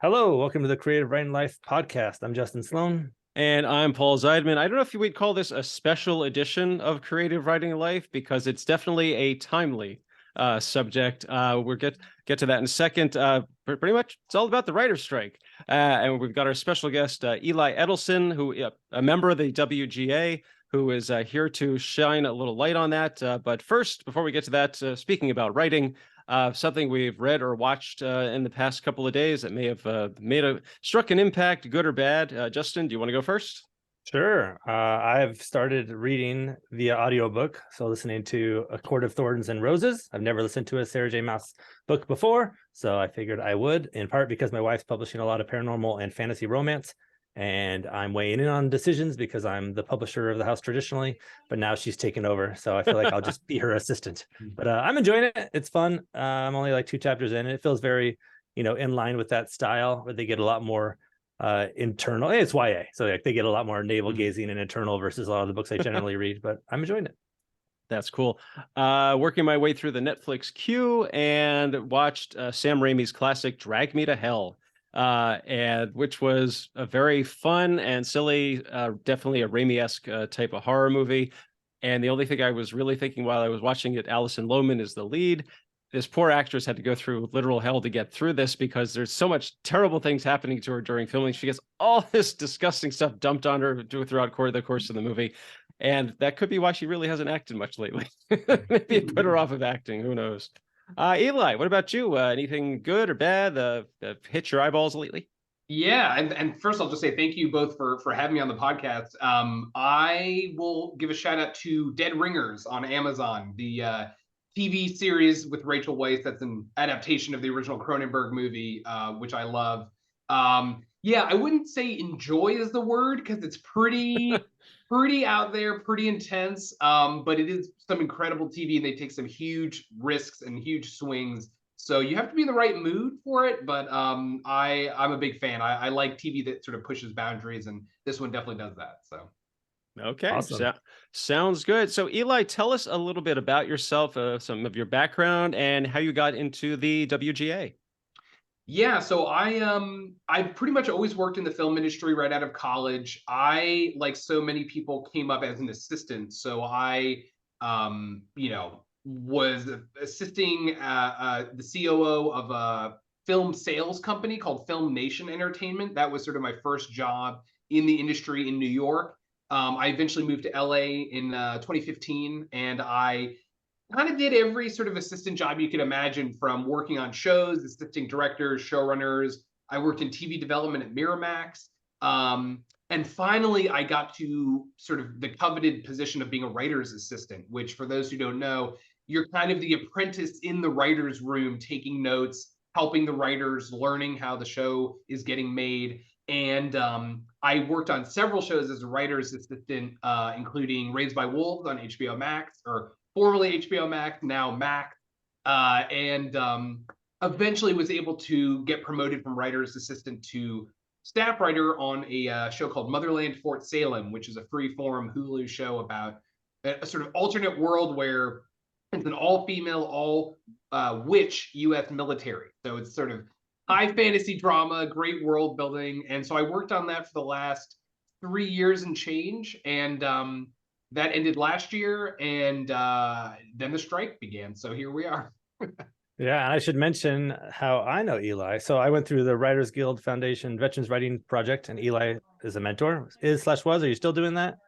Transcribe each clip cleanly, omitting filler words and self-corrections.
Hello, welcome to the Creative Writing Life podcast. I'm Justin Sloan. And I'm Paul Zeidman. I don't know if we'd call this a special edition of Creative Writing Life because it's definitely a timely subject. We'll get to that in a second. Pretty much, it's all about the writer's strike. And we've got our special guest, Eli Edelson, who a member of the WGA, who is here to shine a little light on that. But first, before we get to that, speaking about writing, something we've read or watched in the past couple of days that may have struck an impact, good or bad. Justin, do you want to go first? Sure. I've started reading via audiobook, so listening to A Court of Thorns and Roses. I've never listened to a Sarah J. Maas book before, so I figured I would, in part because my wife's publishing a lot of paranormal and fantasy romance, and I'm weighing in on decisions because I'm the publisher of the house traditionally, but now she's taken over, so I feel like I'll just be her assistant. But I'm enjoying it. It's fun. I'm only like 2 chapters in, and it feels very, in line with that style where they get a lot more internal. It's YA, so like they get a lot more navel gazing and internal versus a lot of the books I generally read, but I'm enjoying it. That's cool. Working my way through the Netflix queue and watched Sam Raimi's classic Drag Me to Hell, and which was a very fun and silly, definitely a Raimi-esque type of horror movie. And the only thing I was really thinking while I was watching it, Alison Lohman is the lead. This poor actress had to go through literal hell to get through this because there's so much terrible things happening to her during filming. She gets all this disgusting stuff dumped on her throughout the course of the movie. And that could be why she really hasn't acted much lately. Maybe it put her off of acting. Who knows? Eli, what about you? Anything good or bad that hit your eyeballs lately? Yeah, and first I'll just say thank you both for having me on the podcast. I will give a shout out to Dead Ringers on Amazon, the TV series with Rachel Weisz. That's an adaptation of the original Cronenberg movie, which I love. Yeah, I wouldn't say enjoy is the word because it's pretty out there, pretty intense. But it is some incredible TV, and they take some huge risks and huge swings. So you have to be in the right mood for it, but I'm a big fan. I like TV that sort of pushes boundaries, and this one definitely does that. So Okay, Awesome. sounds good. So Eli, tell us a little bit about yourself, some of your background, and how you got into the WGA. yeah, so I pretty much always worked in the film industry right out of college. I, like so many people, came up as an assistant. So I was assisting the COO of a film sales company called Film Nation Entertainment. That was sort of my first job in the industry in New York. I eventually moved to LA in 2015, and I kind of did every sort of assistant job you could imagine, from working on shows, assisting directors, showrunners. I worked in TV development at Miramax. And finally, I got to sort of the coveted position of being a writer's assistant, which, for those who don't know, you're kind of the apprentice in the writer's room, taking notes, helping the writers, learning how the show is getting made. And I worked on several shows as a writer's assistant, including Raised by Wolves on HBO Max, or formerly HBO Max, now Max. And eventually was able to get promoted from writer's assistant to staff writer on a show called Motherland Fort Salem, which is a freeform Hulu show about a sort of alternate world where it's an all-female, all-witch U.S. military. So it's sort of high fantasy drama, great world building. And so I worked on that for the last 3 years and change. And that ended last year. And then the strike began. So here we are. Yeah, and I should mention how I know Eli. So I went through the Writers Guild Foundation Veterans Writing Project, and Eli is a mentor. Is/was. Are you still doing that?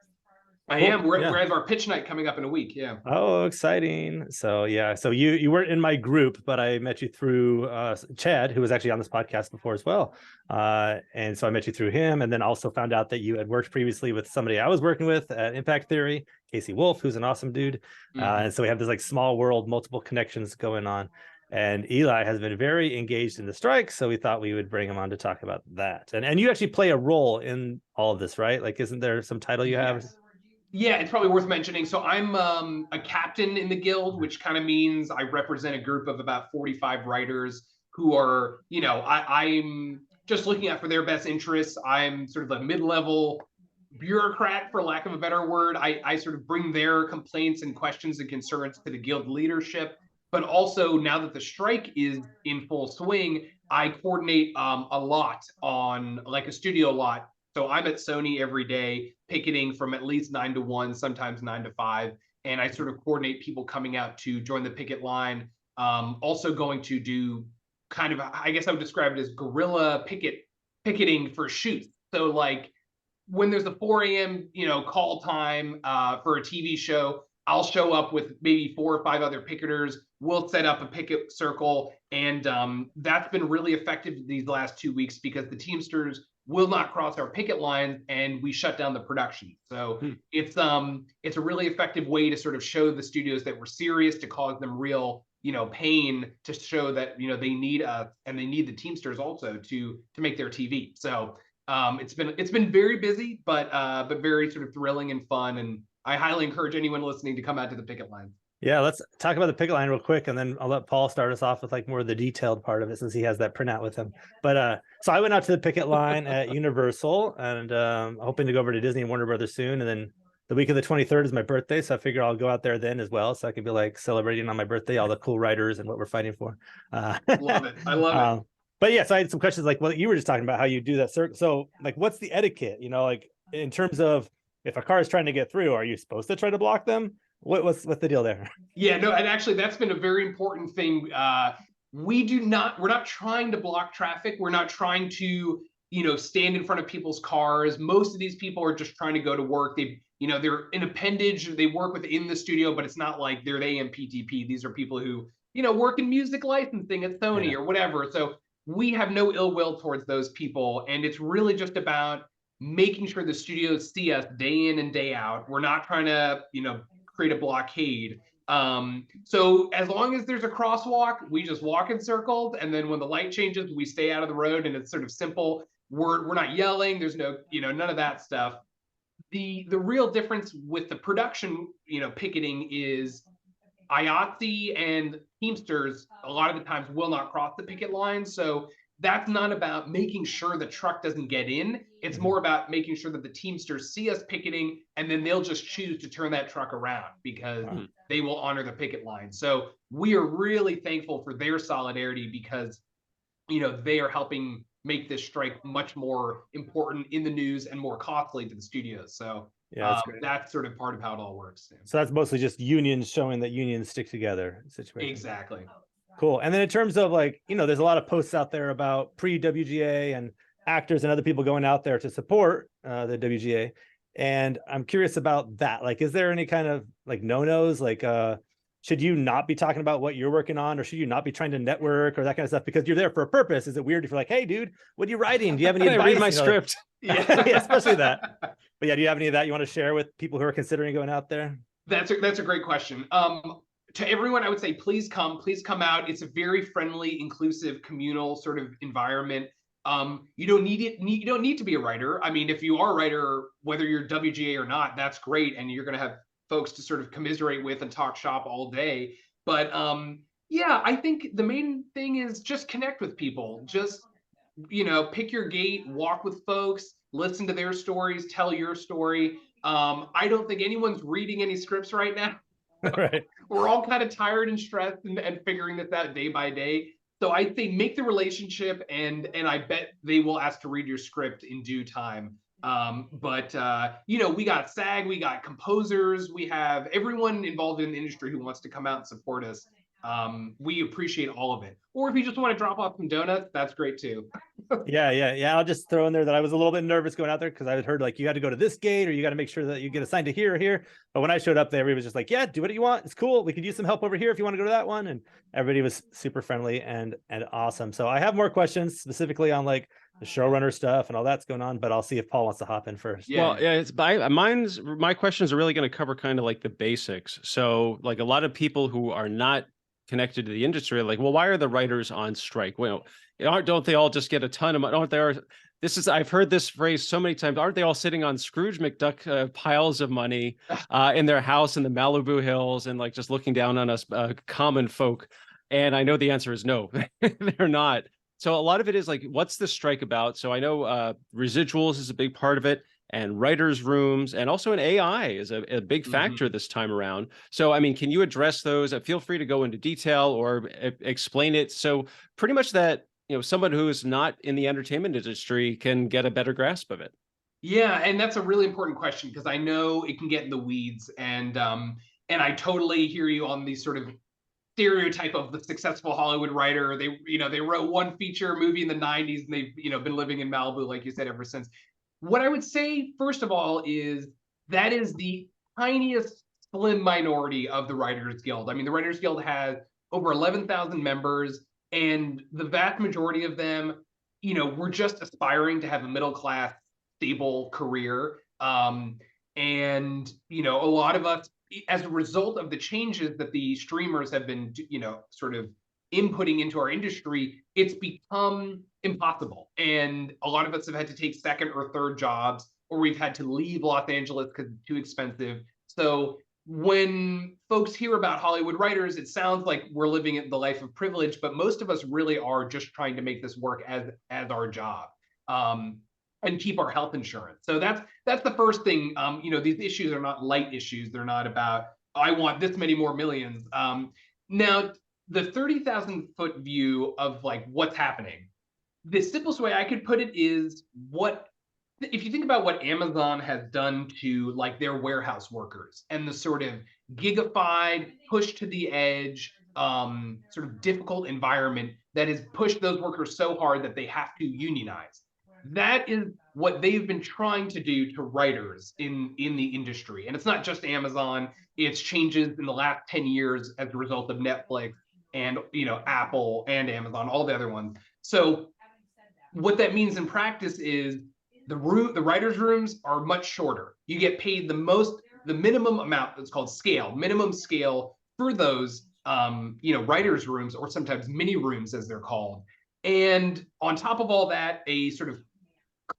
I Cool. am. We Yeah. have our pitch night coming up in a week. Yeah. Oh, exciting. So yeah, so you weren't in my group, but I met you through Chad, who was actually on this podcast before as well. And so I met you through him, and then also found out that you had worked previously with somebody I was working with at Impact Theory, Casey Wolf, who's an awesome dude. And so we have this like small world, multiple connections going on. And Eli has been very engaged in the strike, so we thought we would bring him on to talk about that. And you actually play a role in all of this, right? Like, isn't there some title you have? Yes. Yeah, it's probably worth mentioning. So I'm a captain in the guild, which kind of means I represent a group of about 45 writers who are, I'm just looking out for their best interests. I'm sort of a mid-level bureaucrat, for lack of a better word. I sort of bring their complaints and questions and concerns to the guild leadership. but also now that the strike is in full swing, I coordinate a lot on like a studio lot. So I'm at Sony every day, picketing from at least 9 to 1, sometimes 9 to 5. And I sort of coordinate people coming out to join the picket line. Also going to do kind of, I guess I would describe it as guerrilla picketing for shoots. So like when there's a 4 a.m. Call time for a TV show, I'll show up with maybe 4 or 5 other picketers. We'll set up a picket circle, and that's been really effective these last 2 weeks because the Teamsters will not cross our picket lines, and we shut down the production. So it's a really effective way to sort of show the studios that we're serious, to cause them real pain, to show that they need us and they need the Teamsters also to make their TV. So it's been very busy, but very sort of thrilling and fun, and I highly encourage anyone listening to come out to the picket line. Yeah, let's talk about the picket line real quick, and then I'll let Paul start us off with like more of the detailed part of it since he has that printout with him. But so I went out to the picket line at Universal, and hoping to go over to Disney and Warner Brothers soon. And then the week of the 23rd is my birthday, so I figure I'll go out there then as well, so I can be like celebrating on my birthday all the cool writers and what we're fighting for. Love it. I love it. But yes, I had some questions like what you were just talking about, how you do that circle. So like, what's the etiquette? Like in terms of if a car is trying to get through, are you supposed to try to block them? What's the deal there? Yeah, no, and actually that's been a very important thing. We're not trying to block traffic. We're not trying to, stand in front of people's cars. Most of these people are just trying to go to work. They're an appendage. They work within the studio, but it's not like they're the AMPTP. These are people who, work in music licensing at Sony or whatever. So we have no ill will towards those people. And it's really just about making sure the studios see us day in and day out. We're not trying to, create a blockade. So as long as there's a crosswalk, we just walk in circles, and then when the light changes, we stay out of the road, and it's sort of simple. We're not yelling. There's no, none of that stuff. The real difference with the production, picketing is IATSE and Teamsters a lot of the times will not cross the picket line. So that's not about making sure the truck doesn't get in. It's more about making sure that the Teamsters see us picketing, and then they'll just choose to turn that truck around because they will honor the picket line. So we are really thankful for their solidarity because, they are helping make this strike much more important in the news and more costly to the studios. So yeah, that's sort of part of how it all works. So that's mostly just unions showing that unions stick together situation. Exactly. Cool. And then in terms of like, there's a lot of posts out there about pre-WGA and actors and other people going out there to support the WGA. And I'm curious about that. Like, is there any kind of like no-nos? Like, should you not be talking about what you're working on, or should you not be trying to network or that kind of stuff because you're there for a purpose? Is it weird if you're like, hey, dude, what are you writing? Do you have any advice? Read my script. Yeah, especially that. But yeah, do you have any of that you want to share with people who are considering going out there? That's a great question. To everyone, I would say, please come out. It's a very friendly, inclusive, communal sort of environment. You don't need to be a writer. I mean, if you are a writer, whether you're WGA or not, that's great. And you're going to have folks to sort of commiserate with and talk shop all day. But yeah, I think the main thing is just connect with people. Just, pick your gate, walk with folks, listen to their stories, tell your story. I don't think anyone's reading any scripts right now. Right. We're all kind of tired and stressed and figuring this out day by day. So I think make the relationship, and I bet they will ask to read your script in due time. But we got SAG, we got composers, we have everyone involved in the industry who wants to come out and support us. We appreciate all of it. Or if you just want to drop off some donuts, that's great too. Yeah. I'll just throw in there that I was a little bit nervous going out there because I had heard like you got to go to this gate or you got to make sure that you get assigned to here or here. But when I showed up there, everybody was just like, yeah, do what you want. It's cool. We could use some help over here if you want to go to that one. And everybody was super friendly and awesome. So I have more questions specifically on like the showrunner stuff and all that's going on, but I'll see if Paul wants to hop in first. Yeah. Well, yeah, my questions are really going to cover kind of like the basics. So like a lot of people who are not connected to the industry are like, well, why are the writers on strike? Well, don't they all just get a ton of money? I've heard this phrase so many times. Aren't they all sitting on Scrooge McDuck piles of money in their house in the Malibu Hills and like just looking down on us common folk? And I know the answer is no, they're not. So a lot of it is like, what's the strike about? So I know residuals is a big part of it. and writers' rooms, and also an AI is a big factor this time around. So, I mean, can you address those? Feel free to go into detail or explain it. So, pretty much that, someone who is not in the entertainment industry can get a better grasp of it. Yeah, and that's a really important question because I know it can get in the weeds, and I totally hear you on these sort of stereotype of the successful Hollywood writer. They wrote one feature movie in the 90s and they've, been living in Malibu, like you said, ever since. What I would say, first of all, is that is the tiniest slim minority of the Writers Guild. I mean, the Writers Guild has over 11,000 members, and the vast majority of them, we're just aspiring to have a middle class, stable career. And, a lot of us, as a result of the changes that the streamers have been, sort of inputting into our industry, it's become impossible. And a lot of us have had to take second or third jobs, or we've had to leave Los Angeles because it's too expensive. So when folks hear about Hollywood writers, it sounds like we're living the life of privilege, but most of us really are just trying to make this work as our job. And keep our health insurance. So that's the first thing. These issues are not light issues. They're not about, oh, I want this many more millions. Now, the 30,000-foot view of like what's happening, the simplest way I could put it is if you think about what Amazon has done to like their warehouse workers and the sort of gigafied, pushed to the edge, sort of difficult environment that has pushed those workers so hard that they have to unionize. That is what they've been trying to do to writers in the industry. And it's not just Amazon, it's changes in the last 10 years as a result of Netflix and Apple and Amazon, all the other ones. So what that means in practice is the writers' rooms are much shorter. You get paid the minimum amount that's called minimum scale for those writers' rooms, or sometimes mini rooms as they're called. And on top of all that, a sort of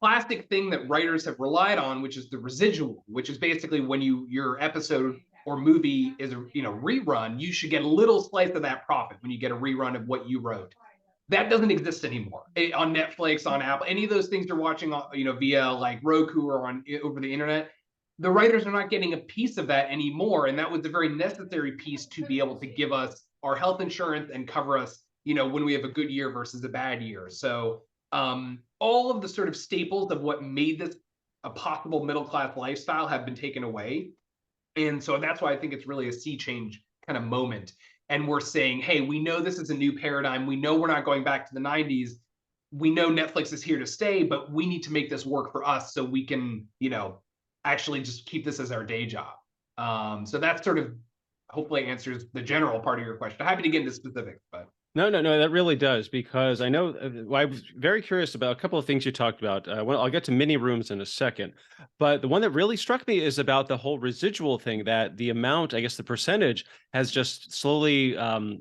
classic thing that writers have relied on, which is the residual, which is basically when your episode or movie is a rerun, you should get a little slice of that profit when you get a rerun of what you wrote. That doesn't exist anymore on Netflix, on Apple, any of those things you're watching, via like Roku or over the internet. The writers are not getting a piece of that anymore, and that was a very necessary piece to be able to give us our health insurance and cover us, when we have a good year versus a bad year. So all of the sort of staples of what made this a possible middle-class lifestyle have been taken away. And so that's why I think it's really a sea change kind of moment. And we're saying, hey, we know this is a new paradigm. We know we're not going back to the 90s. We know Netflix is here to stay, but we need to make this work for us so we can, actually just keep this as our day job. So that sort of hopefully answers the general part of your question. I'm happy to get into specifics, but. No, that really does, because I know I was very curious about a couple of things you talked about. Well, I'll get to mini rooms in a second, but the one that really struck me is about the whole residual thing, that the amount, I guess the percentage, has just slowly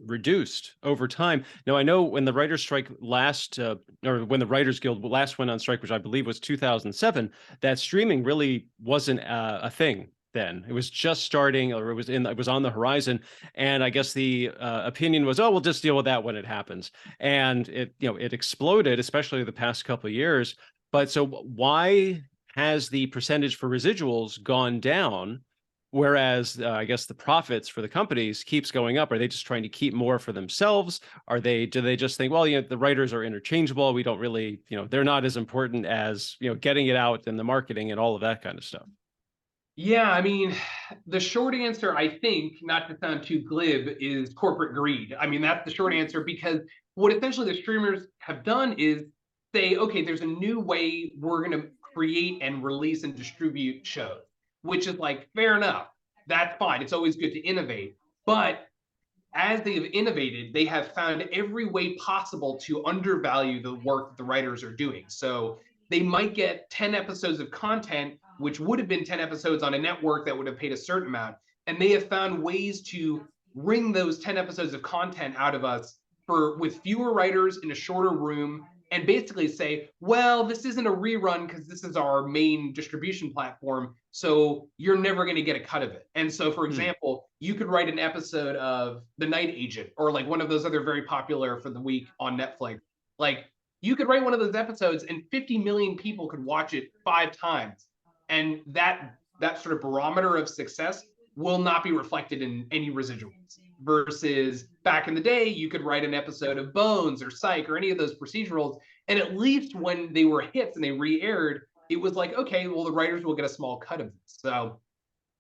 reduced over time. Now, I know when the writers' strike or when the Writers Guild last went on strike, which I believe was 2007, that streaming really wasn't a thing then. It was just starting, or it was on the horizon, and I guess the opinion was, oh, we'll just deal with that when it happens. And it exploded, especially the past couple of years. But so why has the percentage for residuals gone down, whereas I guess the profits for the companies keeps going up? Are they just trying to keep more for themselves? Do they just think, well, the writers are interchangeable, we don't really, they're not as important as getting it out and the marketing and all of that kind of stuff? Yeah, I mean, the short answer, I think, not to sound too glib, is corporate greed. I mean, that's the short answer, because what essentially the streamers have done is say, okay, there's a new way we're going to create and release and distribute shows, which is like, fair enough. That's fine. It's always good to innovate. But as they've innovated, they have found every way possible to undervalue the work that the writers are doing. So they might get 10 episodes of content, which would have been 10 episodes on a network that would have paid a certain amount. And they have found ways to wring those 10 episodes of content out of us with fewer writers in a shorter room, and basically say, well, this isn't a rerun because this is our main distribution platform, so you're never going to get a cut of it. And so, for example, you could write an episode of The Night Agent, or like one of those other very popular for the week on Netflix. Like, you could write one of those episodes and 50 million people could watch it 5 times. and that sort of barometer of success will not be reflected in any residuals. Versus back in the day, you could write an episode of Bones or Psych or any of those procedurals, and at least when they were hits and they re-aired, it was like, okay, well, the writers will get a small cut of this. So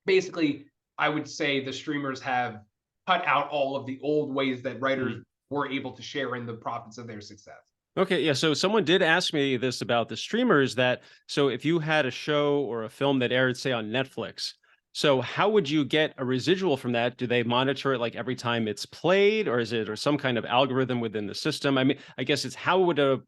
basically, I would say the streamers have cut out all of the old ways that writers were able to share in the profits of their success. Okay, yeah. So someone did ask me this about the streamers, that so if you had a show or a film that aired, say, on Netflix, so how would you get a residual from that? Do they monitor it like every time it's played, or is it or some kind of algorithm within the system? I mean, I guess it's how would a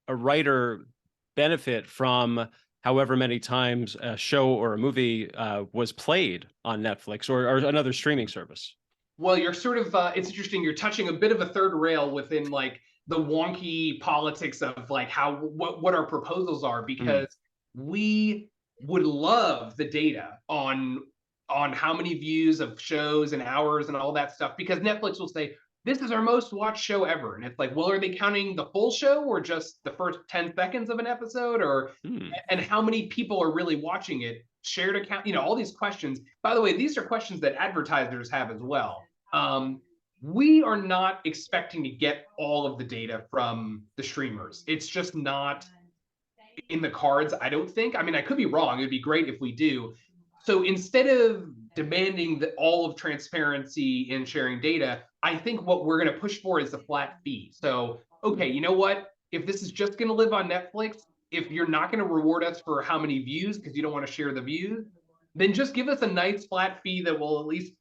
writer benefit from however many times a show or a movie was played on Netflix or another streaming service? Well, you're sort of it's interesting. You're touching a bit of a third rail within like the wonky politics of like how what our proposals are, because we would love the data on how many views of shows and hours and all that stuff, because Netflix will say this is our most watched show ever, and it's like, well, are they counting the full show or just the first 10 seconds of an episode, or and how many people are really watching it, shared account, all these questions. By the way, these are questions that advertisers have as well. We are not expecting to get all of the data from the streamers. It's just not in the cards, I don't think. I mean, I could be wrong. It'd be great if we do. So instead of demanding all of transparency in sharing data, I think what we're going to push for is a flat fee. So, okay, you know what? If this is just going to live on Netflix, if you're not going to reward us for how many views because you don't want to share the views, then just give us a nice flat fee that will at least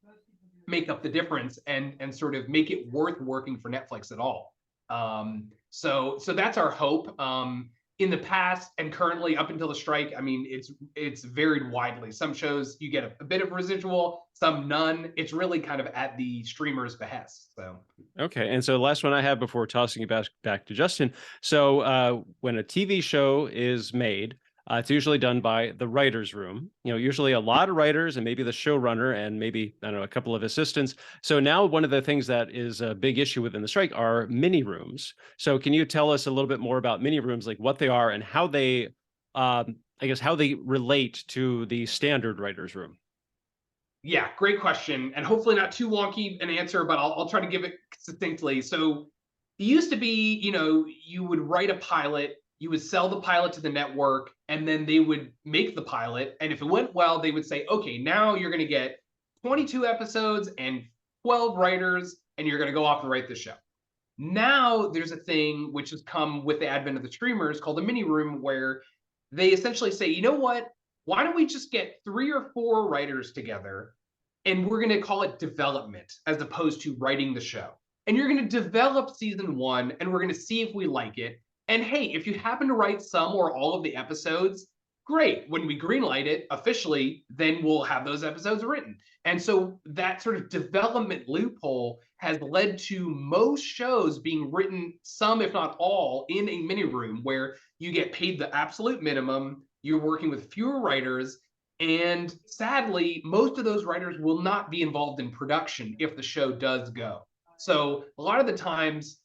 make up the difference and sort of make it worth working for Netflix at all. So that's our hope. In the past and currently up until the strike, I mean, it's varied widely. Some shows you get a bit of residual, some none. It's really kind of at the streamer's behest. So okay, and so the last one I have before tossing it back to Justin. So when a TV show is made, it's usually done by the writer's room. Usually a lot of writers and maybe the showrunner and maybe, I don't know, a couple of assistants. So now one of the things that is a big issue within the strike are mini rooms. So can you tell us a little bit more about mini rooms, like what they are and how they, I guess, how they relate to the standard writer's room? Yeah, great question. And hopefully not too wonky an answer, but I'll try to give it succinctly. So it used to be, you would write a pilot, you would sell the pilot to the network, and then they would make the pilot. And if it went well, they would say, okay, now you're going to get 22 episodes and 12 writers, and you're going to go off and write the show. Now there's a thing which has come with the advent of the streamers called a mini room, where they essentially say, you know what? Why don't we just get 3 or 4 writers together and we're going to call it development as opposed to writing the show. And you're going to develop season 1 and we're going to see if we like it. And hey, if you happen to write some or all of the episodes, great. When we greenlight it officially, then we'll have those episodes written. And so that sort of development loophole has led to most shows being written, some if not all, in a mini room where you get paid the absolute minimum, you're working with fewer writers, and sadly, most of those writers will not be involved in production if the show does go. So a lot of the times,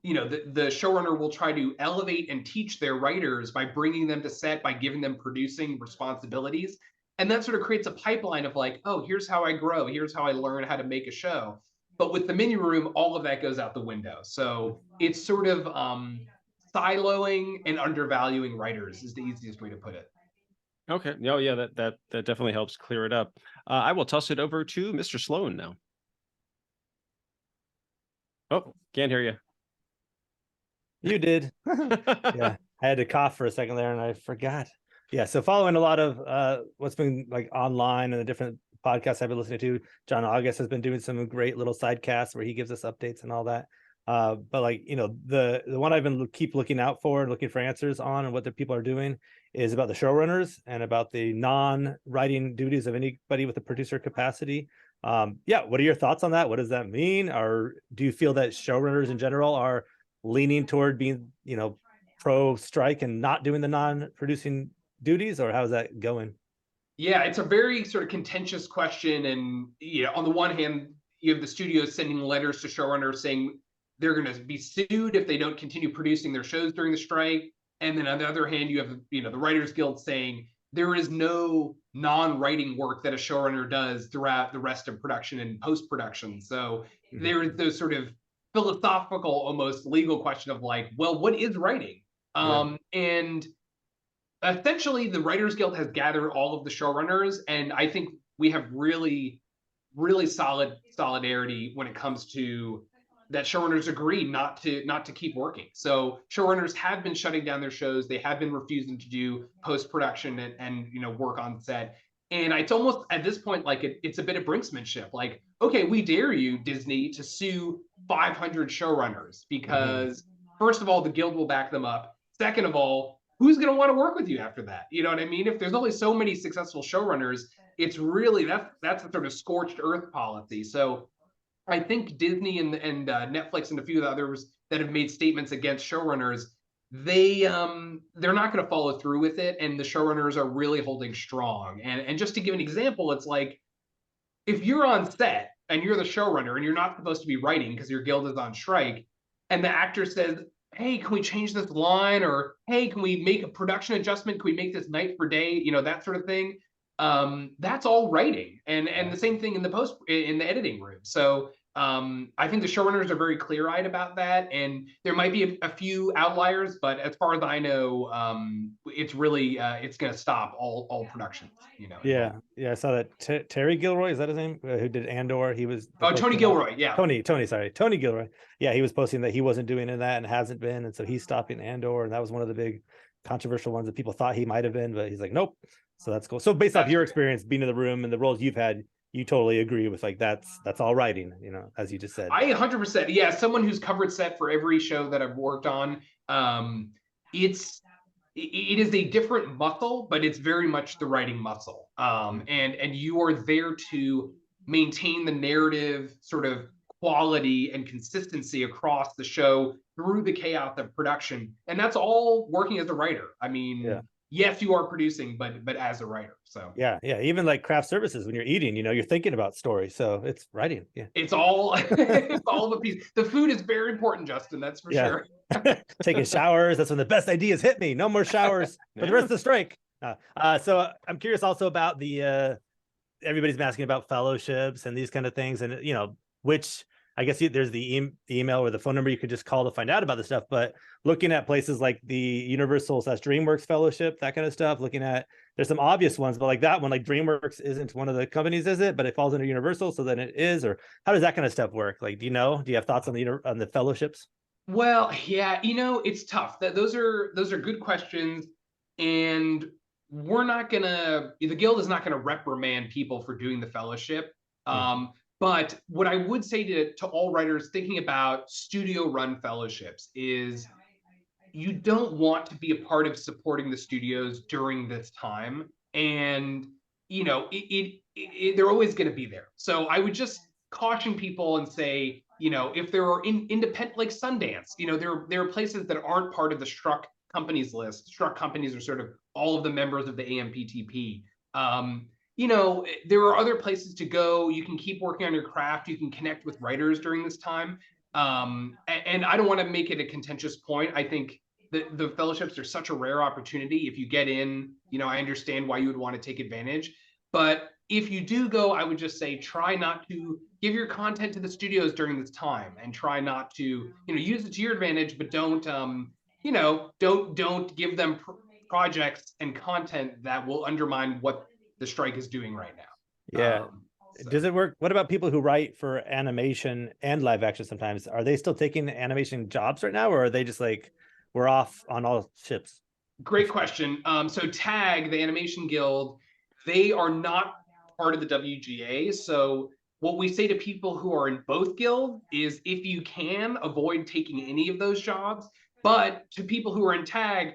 the showrunner will try to elevate and teach their writers by bringing them to set, by giving them producing responsibilities. And that sort of creates a pipeline of like, oh, here's how I grow. Here's how I learn how to make a show. But with the mini room, all of that goes out the window. So it's sort of siloing and undervaluing writers is the easiest way to put it. Okay. No, yeah, that definitely helps clear it up. I will toss it over to Mr. Sloan now. Oh, can't hear you. You did. Yeah, I had to cough for a second there and I forgot. Yeah, so following a lot of what's been like online and the different podcasts I've been listening to, John August has been doing some great little sidecasts where he gives us updates and all that. But like, the one I've been keep looking out for and looking for answers on and what the people are doing is about the showrunners and about the non-writing duties of anybody with a producer capacity. Yeah, what are your thoughts on that? What does that mean? Or do you feel that showrunners in general are leaning toward being, pro strike and not doing the non-producing duties, or how's that going? Yeah, it's a very sort of contentious question. And on the one hand, you have the studios sending letters to showrunners saying they're going to be sued if they don't continue producing their shows during the strike. And then on the other hand, you have the Writers Guild saying, there is no non-writing work that a showrunner does throughout the rest of production and post-production. So there is those sort of philosophical, almost legal question of like, well, what is writing? And essentially, the Writers Guild has gathered all of the showrunners, and I think we have really, really solid solidarity when it comes to that. Showrunners agree not to keep working. So showrunners have been shutting down their shows. They have been refusing to do post production and work on set. And it's almost at this point like it's a bit of brinksmanship. Like, okay, we dare you, Disney, to sue 500 showrunners because first of all, the guild will back them up. Second of all, who's going to want to work with you after that? You know what I mean? If there's only so many successful showrunners, it's really that's a sort of scorched earth policy. So I think Disney and Netflix and a few of the others that have made statements against showrunners, they're not going to follow through with it, and the showrunners are really holding strong. And just to give an example, it's like if you're on set and you're the showrunner and you're not supposed to be writing because your guild is on strike, and the actor says, hey, can we change this line? Or, hey, can we make a production adjustment? Can we make this night for day? That sort of thing. That's all writing. And the same thing in the editing room. So I think the showrunners are very clear-eyed about that. And there might be a few outliers, but as far as I know, it's really it's going to stop all productions. Yeah. I saw that Terry Gilroy, is that his name? Who did Andor? He was Tony Gilroy. Yeah, Tony. Sorry, Tony Gilroy. Yeah, he was posting that he wasn't doing that and hasn't been, and so he's stopping Andor, and that was one of the big controversial ones that people thought he might have been, but he's like, nope. So that's cool. So based off your experience being in the room and the roles you've had, you totally agree with like that's all writing, as you just said. I 100%. Yeah, someone who's covered set for every show that I've worked on. It is a different muscle, but it's very much the writing muscle. And you are there to maintain the narrative sort of quality and consistency across the show through the chaos of production. And that's all working as a writer. I mean, yes, you are producing, but as a writer. So yeah. Even like craft services, when you're eating, you're thinking about story. So it's writing. Yeah. It's all it's all the piece. The food is very important, Justin. That's for sure. Taking showers. That's when the best ideas hit me. No more showers for the rest of the strike. So I'm curious also about the everybody's asking about fellowships and these kind of things, and which I guess there's the email or the phone number you could just call to find out about the stuff. But looking at places like the Universal/DreamWorks Fellowship, that kind of stuff, there's some obvious ones, but like that one, like DreamWorks isn't one of the companies, is it? But it falls under Universal, so then it is. Or how does that kind of stuff work? Like, do you have thoughts on the fellowships? Well, yeah, it's tough. Those are good questions, and the guild is not gonna reprimand people for doing the fellowship. But what I would say to all writers thinking about studio-run fellowships is you don't want to be a part of supporting the studios during this time, and they're always going to be there. So I would just caution people and say, if there are independent, like Sundance, there are places that aren't part of the struck companies list. Struck companies are sort of all of the members of the AMPTP. There are other places to go. You can keep working on your craft. You can connect with writers during this time. And I don't want to make it a contentious point. I think the fellowships are such a rare opportunity. If you get in, I understand why you would want to take advantage. But if you do go, I would just say try not to give your content to the studios during this time, and try not to, use it to your advantage, but don't give them projects and content that will undermine what the strike is doing right now. Yeah. Does it work? What about people who write for animation and live action sometimes? Are they still taking animation jobs right now, or are they just like, we're off on all ships? Great question. So TAG, the Animation Guild, they are not part of the WGA. So what we say to people who are in both guilds is, if you can, avoid taking any of those jobs. But to people who are in TAG,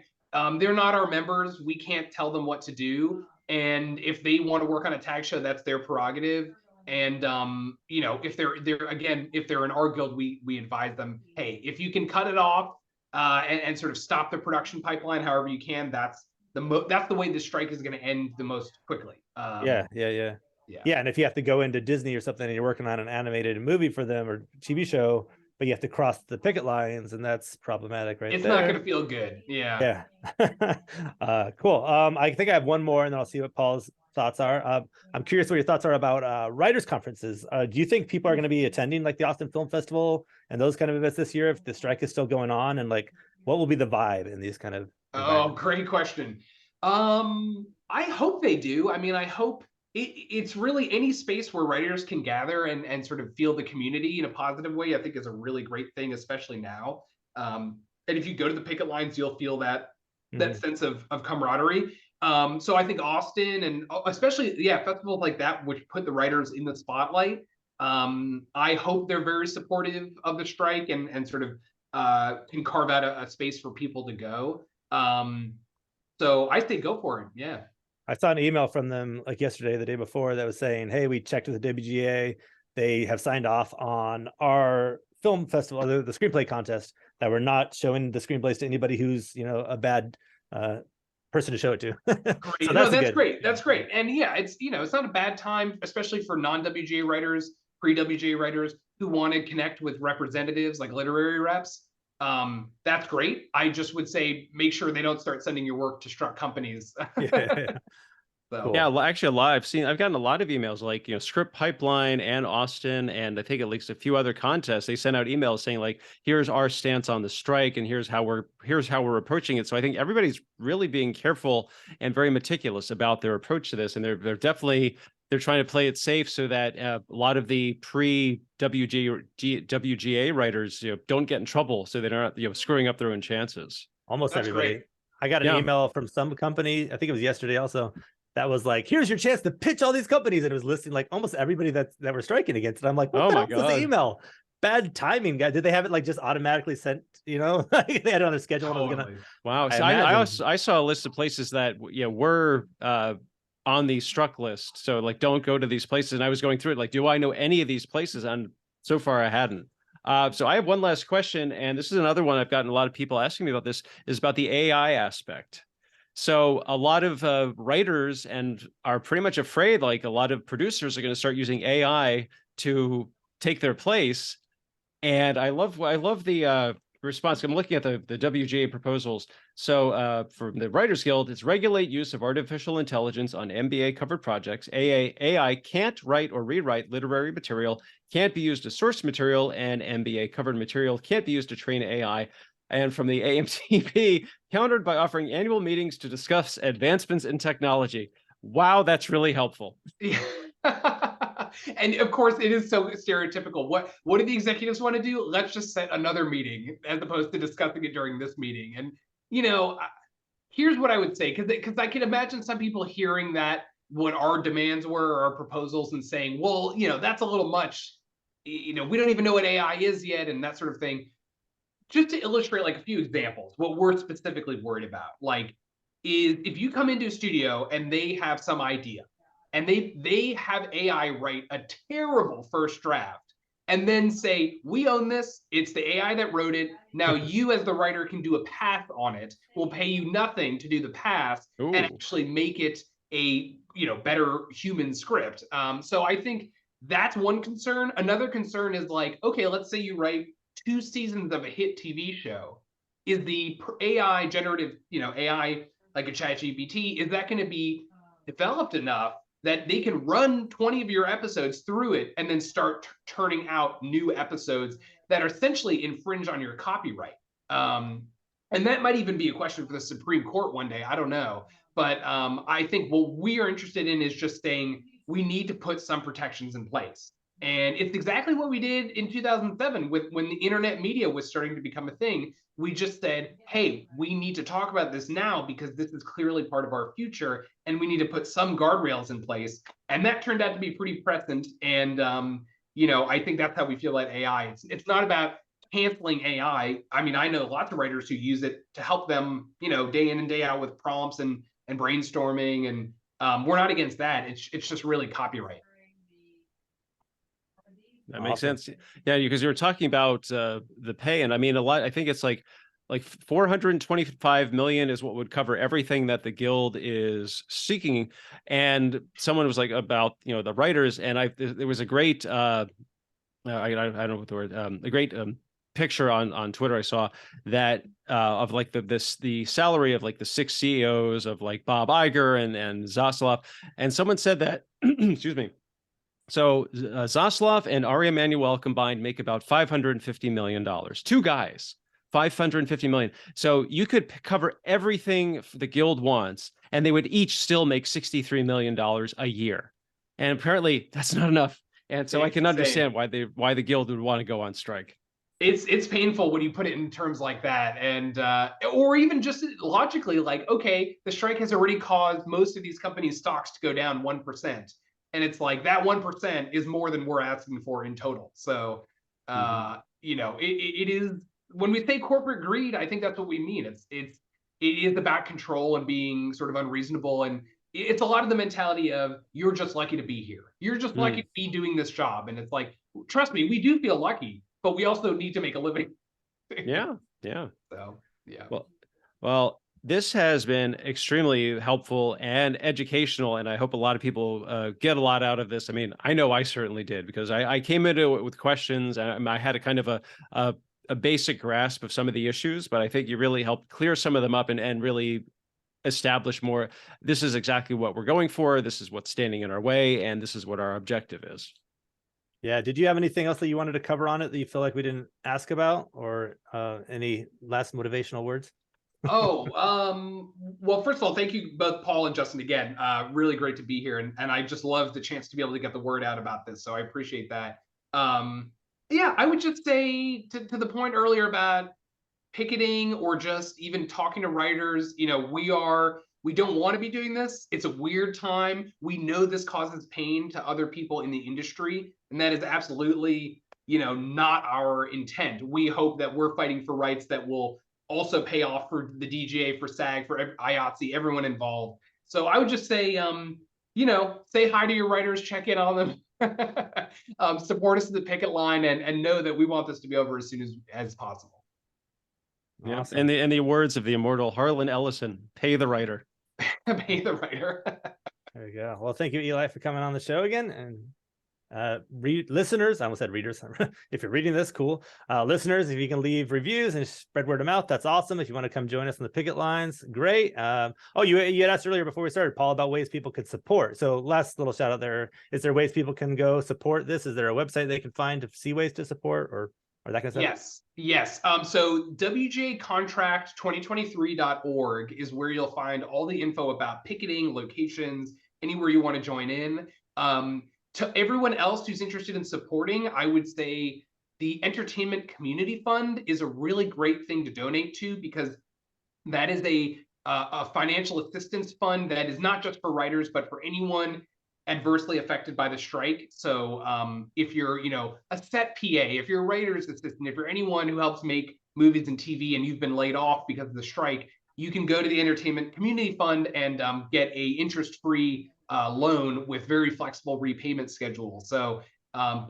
they're not our members. We can't tell them what to do. And if they want to work on a TAG show, that's their prerogative. And if they're in our guild, we advise them, hey, if you can cut it off and sort of stop the production pipeline however you can, that's the way the strike is going to end the most quickly. Yeah. And if you have to go into Disney or something and you're working on an animated movie for them or TV show, but you have to cross the picket lines, and that's problematic right It's there. not going to feel good. Yeah. Cool. I think I have one more, and then I'll see what Paul's thoughts are. I'm curious what your thoughts are about writers conferences. Do you think people are going to be attending like the Austin Film Festival and those kind of events this year if the strike is still going on? And like, what will be the vibe in these kind of Oh, great question. I hope they do. I mean, I hope it's really any space where writers can gather and sort of feel the community in a positive way, I think is a really great thing, especially now. And if you go to the picket lines, you'll feel that sense of camaraderie. So I think Austin and especially, festivals like that, which put the writers in the spotlight. I hope they're very supportive of the strike and sort of can carve out a space for people to go. So I say go for it. Yeah. I saw an email from them like yesterday, the day before, that was saying, hey, we checked with the WGA. They have signed off on our film festival, the screenplay contest, that we're not showing the screenplays to anybody who's, you know, a bad person to show it to. Great. So that's great. That's great. And yeah, it's, you know, it's not a bad time, especially for non-WGA writers, pre-WGA writers who want to connect with representatives like literary reps. That's great. I just would say make sure they don't start sending your work to struck companies. So. Yeah, actually, I've gotten a lot of emails like, you know, Script Pipeline and Austin, and I think at least a few other contests. They sent out emails saying like, here's our stance on the strike, and here's how we're approaching it. So I think everybody's really being careful and very meticulous about their approach to this, and they're definitely trying to play it safe so that a lot of the pre-WGA writers, you know, don't get in trouble, so they're not, you know, screwing up their own chances. Almost everybody. Great. I got an email from some company, I think it was yesterday also, that was like, here's your chance to pitch all these companies, and it was listing like almost everybody that we're striking against. And I'm like, what the hell was the email? Bad timing, guy. Did they have it like just automatically sent, you know? They had it on their schedule. Totally. Wow. So I saw a list of places that, you know, were on the struck list. So like, don't go to these places. And I was going through it like, do I know any of these places? And so far I hadn't. So I have one last question, and this is another one I've gotten a lot of people asking me about. This is about the AI aspect. So a lot of writers and are pretty much afraid, like a lot of producers are going to start using AI to take their place. And I love the response. I'm looking at the WGA proposals. So for the Writers Guild, it's regulate use of artificial intelligence on MBA covered projects. AI can't write or rewrite literary material, can't be used as source material, and MBA covered material can't be used to train AI. And from the AMTP, countered by offering annual meetings to discuss advancements in technology. Wow, that's really helpful. Yeah. And of course, it is so stereotypical. What do the executives want to do? Let's just set another meeting as opposed to discussing it during this meeting. And, you know, here's what I would say, because I can imagine some people hearing that, what our demands were, or our proposals, and saying, well, you know, that's a little much. You know, we don't even know what AI is yet, and that sort of thing. Just to illustrate like a few examples, what we're specifically worried about, like, is if you come into a studio and they have some idea and they have AI write a terrible first draft and then say, we own this, it's the AI that wrote it, now you as the writer can do a pass on it, we'll pay you nothing to do the pass. Ooh. And actually make it a, you know, better human script. So I think that's one concern. Another concern is like, okay, let's say you write 2 seasons of a hit TV show. Is the AI generative, you know, AI like a ChatGPT, is that going to be developed enough that they can run 20 of your episodes through it and then start turning out new episodes that are essentially infringe on your copyright? And that might even be a question for the Supreme Court one day. I don't know. But I think what we are interested in is just saying we need to put some protections in place. And it's exactly what we did in 2007 when the internet media was starting to become a thing. We just said, hey, we need to talk about this now because this is clearly part of our future, and we need to put some guardrails in place. And that turned out to be pretty prescient. And, you know, I think that's how we feel about AI. It's not about canceling AI. I mean, I know lots of writers who use it to help them, you know, day in and day out with prompts and brainstorming. And we're not against that. It's just really copyright. That makes sense. Yeah, because you were talking about the pay, and I mean, a lot. I think it's like 425 million is what would cover everything that the guild is seeking. And someone was like about, you know, the writers, and there was a great I don't know what the word, a great picture on Twitter I saw that of like the salary of like the 6 CEOs of like Bob Iger and Zaslav, and someone said that excuse me. So Zaslav and Ari Emanuel combined make about $550 million. Two guys, 550 million. So you could cover everything the guild wants, and they would each still make $63 million a year. And apparently that's not enough. And so I It's can insane. understand why the guild would want to go on strike. It's painful when you put it in terms like that, and or even just logically, like, okay, the strike has already caused most of these companies' stocks to go down 1%, and it's like that 1% is more than we're asking for in total. So you know, it is, when we say corporate greed, I think that's what we mean. It is about control and being sort of unreasonable, and it's a lot of the mentality of, you're just lucky to be here, you're just lucky to be doing this job, and it's like, trust me, we do feel lucky, but we also need to make a living. Yeah. So yeah. Well, this has been extremely helpful and educational, and I hope a lot of people get a lot out of this. I mean, I know I certainly did, because I came into it with questions, and I had a kind of a basic grasp of some of the issues, but I think you really helped clear some of them up and really establish more. This is exactly what we're going for. This is what's standing in our way, and this is what our objective is. Yeah. Did you have anything else that you wanted to cover on it that you feel like we didn't ask about, or any last motivational words? Well, first of all, thank you both, Paul and Justin, again. Really great to be here, and I just love the chance to be able to get the word out about this. So I appreciate that. Yeah, I would just say to the point earlier about picketing, or just even talking to writers, you know, we don't want to be doing this. It's a weird time. We know this causes pain to other people in the industry, and that is absolutely, you know, not our intent. We hope that we're fighting for rights that will also pay off for the DGA, for SAG, for IATSE, everyone involved. So I would just say, you know, say hi to your writers, check in on them, support us at the picket line, and know that we want this to be over as soon as possible. Yeah. Awesome. And the words of the immortal Harlan Ellison, pay the writer. Pay the writer. There you go. Well, thank you, Eli, for coming on the show again. And listeners, I almost said readers. If you're reading this, cool. Listeners, if you can leave reviews and spread word of mouth, that's awesome. If you want to come join us on the picket lines, great. You had asked earlier before we started, Paul, about ways people could support. So last little shout out there. Is there ways people can go support this? Is there a website they can find to see ways to support, or that kind of stuff? Yes. So WGAcontract2023.org is where you'll find all the info about picketing, locations, anywhere you want to join in. To everyone else who's interested in supporting, I would say the Entertainment Community Fund is a really great thing to donate to, because that is a financial assistance fund that is not just for writers, but for anyone adversely affected by the strike. So if you're, you know, a set PA, if you're a writer's assistant, if you're anyone who helps make movies and TV and you've been laid off because of the strike, you can go to the Entertainment Community Fund and get a interest-free loan with very flexible repayment schedule. So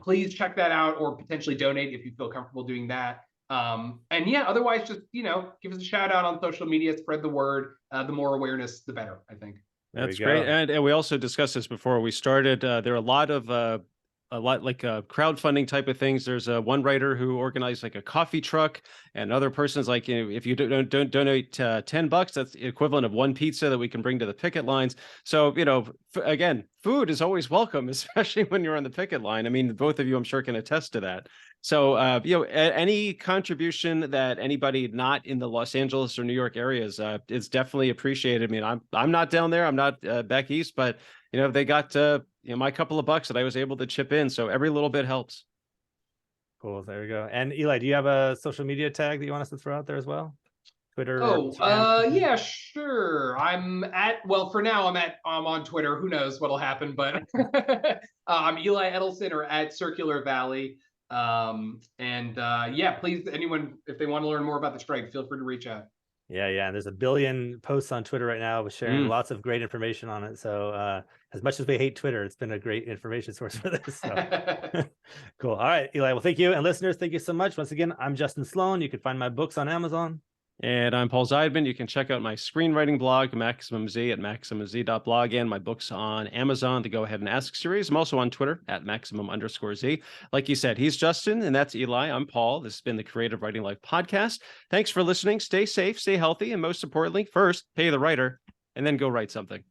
please check that out, or potentially donate if you feel comfortable doing that. And yeah, otherwise, just, you know, give us a shout out on social media, spread the word. The more awareness, the better, I think. That's great. And we also discussed this before we started. There are a lot like crowdfunding type of things. There's one writer who organized like a coffee truck, and other persons, like, you know, if you don't donate $10, that's the equivalent of one pizza that we can bring to the picket lines. So, you know, again, food is always welcome, especially when you're on the picket line. I mean, both of you, I'm sure, can attest to that. So, you know, any contribution that anybody not in the Los Angeles or New York areas is definitely appreciated. I mean, I'm not down there. I'm not back east, but, you know, they got you know, my couple of bucks that I was able to chip in. So every little bit helps. Cool. There we go. And Eli, do you have a social media tag that you want us to throw out there as well? Twitter? Yeah, sure. For now, I'm on Twitter. Who knows what'll happen, but I'm Eli Edelson, or at Circular Valley. Yeah, please, anyone, if they want to learn more about the strike, feel free to reach out. Yeah. And there's a billion posts on Twitter right now with sharing lots of great information on it. So as much as we hate Twitter, it's been a great information source for this. So. Cool. All right, Eli. Well, thank you. And listeners, thank you so much. Once again, I'm Justin Sloan. You can find my books on Amazon. And I'm Paul Zeidman. You can check out my screenwriting blog, Maximum Z, at maximumz.blog, and my books on Amazon, the Go Ahead and Ask series. I'm also on Twitter at Maximum_Z. Like you said, he's Justin, and that's Eli. I'm Paul. This has been the Creative Writing Life podcast. Thanks for listening. Stay safe, stay healthy, and most importantly, first, pay the writer, and then go write something.